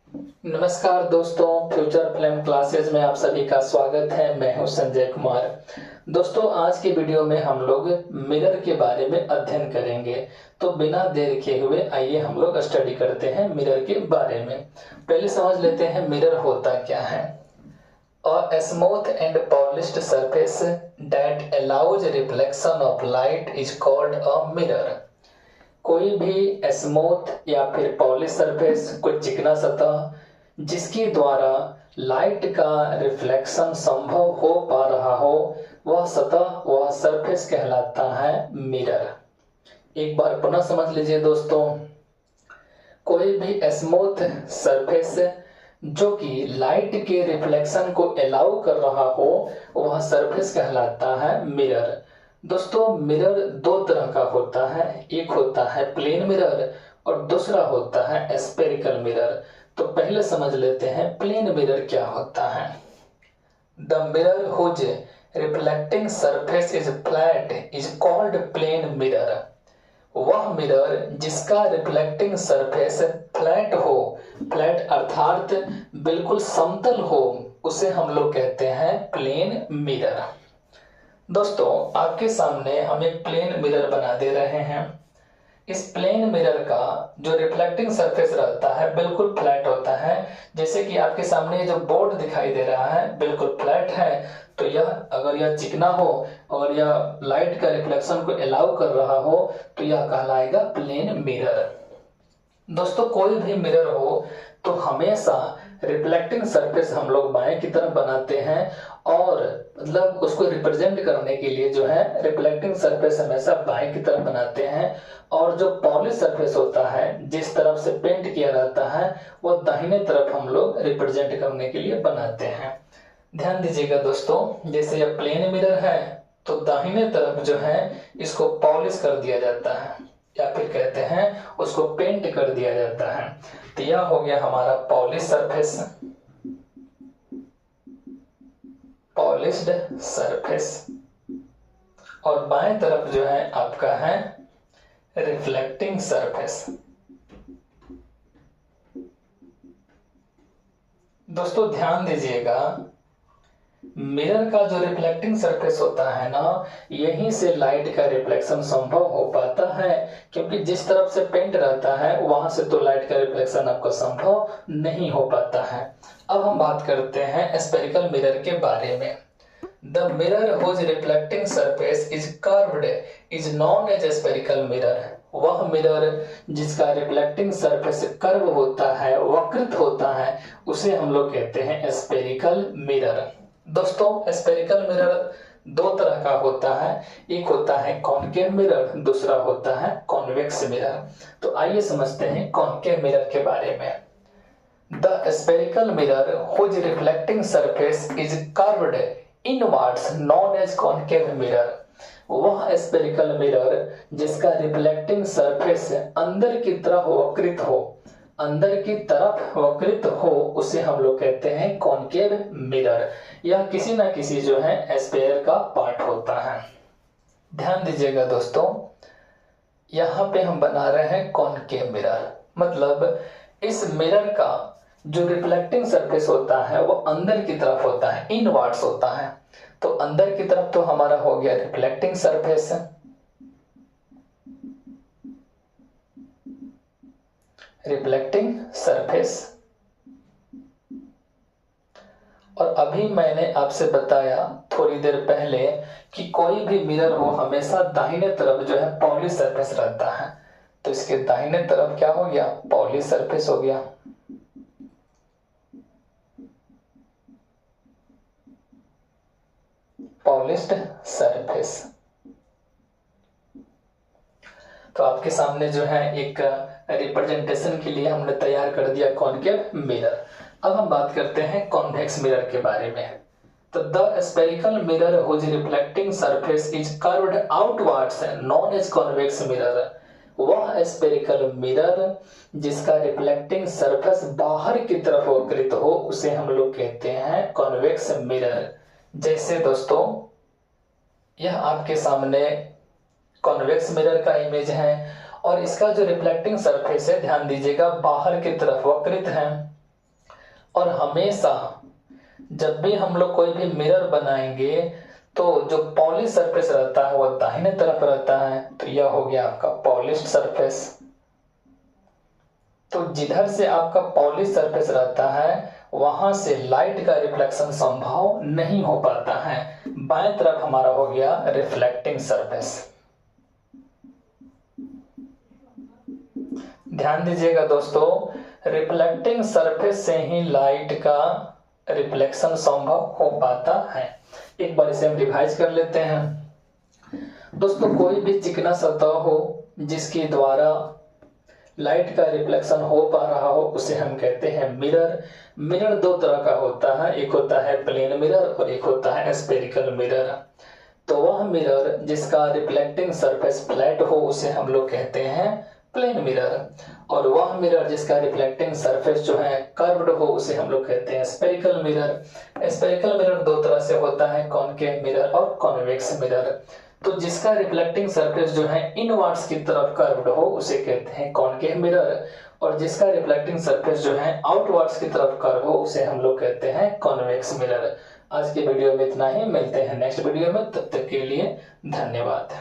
नमस्कार दोस्तों, future film classes में आप सभी का स्वागत है। मैं हूं संजय कुमार। दोस्तों, आज की वीडियो में हम लोग मिरर के बारे में अध्ययन करेंगे। तो बिना देर किए हुए आइए हम लोग स्टडी करते हैं मिरर के बारे में। पहले समझ लेते हैं मिरर होता क्या है। A smooth and polished surface that allows reflection of light is called a mirror। कोई भी स्मूथ या फिर पॉलिश सरफेस, कोई चिकना सतह जिसके द्वारा लाइट का रिफ्लेक्शन संभव हो पा रहा हो, वह सतह, वह सरफेस कहलाता है मिरर। एक बार पुनः समझ लीजिए दोस्तों, कोई भी स्मूथ सरफेस जो कि लाइट के रिफ्लेक्शन को अलाउ कर रहा हो, वह सरफेस कहलाता है मिरर। दोस्तों, मिरर दो तरह का होता है, एक होता है प्लेन मिरर और दूसरा होता है स्फेरिकल मिरर। तो पहले समझ लेते हैं प्लेन मिरर क्या होता है। The mirror whose reflecting surface is flat is called plane mirror. वह मिरर जिसका रिफ्लेक्टिंग सरफेस फ्लैट हो, फ्लैट अर्थात बिल्कुल समतल हो, उसे हम लोग कहते हैं प्लेन मिरर। दोस्तों, आपके सामने हम एक प्लेन मिरर बना दे रहे हैं। इस प्लेन मिरर का जो रिफ्लेक्टिंग सरफेस रहता है बिल्कुल फ्लैट होता है। जैसे कि आपके सामने जो बोर्ड दिखाई दे रहा है बिल्कुल फ्लैट है, तो यह अगर यह चिकना हो और यह लाइट का रिफ्लेक्शन को अलाउ कर रहा हो तो यह कहलाएगा प्लेन मिरर। दोस्तों, कोई भी मिरर हो तो हमेशा रिफ्लेक्टिंग सरफेस हम लोग बाएं की तरफ बनाते हैं, और मतलब उसको रिप्रेजेंट करने के लिए जो है रिफ्लेक्टिंग सरफेस हमेशा बाएं की तरफ बनाते हैं, और जो पॉलिश सरफेस होता है, जिस तरफ से पेंट किया रहता है, वो दाहिने तरफ हम लोग रिप्रेजेंट करने के लिए बनाते हैं। ध्यान दीजिएगा दोस्तों, जैसे यह प्लेन मिरर है तो दाहिने तरफ जो है इसको पॉलिश कर दिया जाता है, या फिर कहते हैं उसको पेंट कर दिया जाता है। तो यह हो गया हमारा पॉलिश सरफेस, पॉलिश्ड सरफेस, और बाएं तरफ जो है आपका है रिफ्लेक्टिंग सरफेस। दोस्तों, ध्यान दीजिएगा, मिरर का जो रिफ्लेक्टिंग सरफेस होता है ना, यहीं से लाइट का रिफ्लेक्शन संभव हो पाता है, क्योंकि जिस तरफ से पेंट रहता है वहां से तो लाइट का रिफ्लेक्शन आपको संभव नहीं हो पाता है। अब हम बात करते हैं स्फेरिकल मिरर के बारे में। The mirror whose reflecting surface is curved is known as spherical mirror. वह मिरर जिसका रिफ्लेक्टिंग सरफेस कर्व होता है, वक्रित होता है, उसे हम लोग कहते हैं स्फेरिकल मिरर। दोस्तों, स्फेरिकल मिरर दो तरह का होता है, एक होता है कॉनकेव मिरर, दूसरा होता है कॉन्वेक्स मिरर। तो आइए समझते हैं कॉनकेव मिरर के बारे में। The spherical mirror whose reflecting surface is curved inwards known as concave mirror. वह स्फेरिकल मिरर जिसका रिफ्लेक्टिंग सरफेस अंदर की तरफ वक्रित हो, अंदर की तरफ वक्रित हो, उसे हम लोग कहते हैं कॉनकेव मिरर। यह किसी ना किसी जो है स्फेयर का पार्ट होता है। ध्यान दीजिएगा दोस्तों, यहाँ पे हम बना रहे हैं कॉनकेव मिरर, मतलब इस मिरर का जो रिफ्लेक्टिंग सरफेस होता है वो अंदर की तरफ होता है, इनवर्ड्स होता है। तो अंदर की तरफ तो हमारा हो गया रिफ्लेक्टिंग सरफेस, रिफ्लेक्टिंग सरफेस। और अभी मैंने आपसे बताया थोड़ी देर पहले कि कोई भी मिरर हो हमेशा दाहिने तरफ जो है पॉलिश सरफेस रहता है। तो इसके दाहिने तरफ क्या हो गया, पॉलिश सरफेस हो गया। Polished surface. तो आपके सामने जो है एक रिप्रेजेंटेशन के लिए हमने तैयार कर दिया कॉनकेव मिरर। अब हम बात करते हैं कॉन्वेक्स मिरर के बारे में। तो the spherical mirror whose reflecting surface is curved outwards known as convex mirror. वह स्फेरिकल मिरर जिसका रिफ्लेक्टिंग सरफेस बाहर की तरफ वक्रित हो, उसे हम लोग कहते हैं कॉन्वेक्स मिरर। जैसे दोस्तों, यह आपके सामने कॉन्वेक्स मिरर का इमेज है, और इसका जो रिफ्लेक्टिंग सरफेस है, ध्यान दीजिएगा, बाहर की तरफ वक्रित है। और हमेशा जब भी हम लोग कोई भी मिरर बनाएंगे तो जो पॉलिश सरफेस रहता है वह दाहिने तरफ रहता है, तो यह हो गया आपका पॉलिश्ड सरफेस। तो जिधर से आपका पॉलिश सरफेस रहता है वहां से लाइट का रिफ्लेक्शन संभव नहीं हो पाता है। बाएं तरफ हमारा हो गया रिफ्लेक्टिंग सरफेस। ध्यान दीजिएगा दोस्तों, रिफ्लेक्टिंग सरफेस से ही लाइट का रिफ्लेक्शन संभव हो पाता है। एक बार इसे हम रिवाइज कर लेते हैं। दोस्तों, कोई भी चिकना सतह हो जिसके द्वारा लाइट का रिफ्लेक्शन हो पा रहा हो उसे हम कहते हैं मिरर। मिरर दो तरह का होता है, एक होता है प्लेन मिरर और एक होता है स्फेरिकल मिरर। तो वह मिरर जिसका रिफ्लेक्टिंग सरफेस फ्लैट हो उसे हम लोग कहते हैं प्लेन मिरर, और वह मिरर जिसका रिफ्लेक्टिंग सरफेस जो है कर्व्ड हो उसे हम लोग कहते हैं स्फेरिकल मिरर। स्फेरिकल मिरर दो तरह से होता है, कॉनकेव मिरर और कॉन्वेक्स मिरर। तो जिसका रिफ्लेक्टिंग सरफेस जो है इनवर्ड्स की तरफ कर्व्ड हो उसे कहते हैं कॉनकेव मिरर, और जिसका रिफ्लेक्टिंग सरफेस जो है आउटवर्ड्स की तरफ कर्व हो उसे हम लोग कहते हैं कॉन्वेक्स मिरर। आज की वीडियो में इतना ही, मिलते हैं नेक्स्ट वीडियो में, तब तक के लिए धन्यवाद।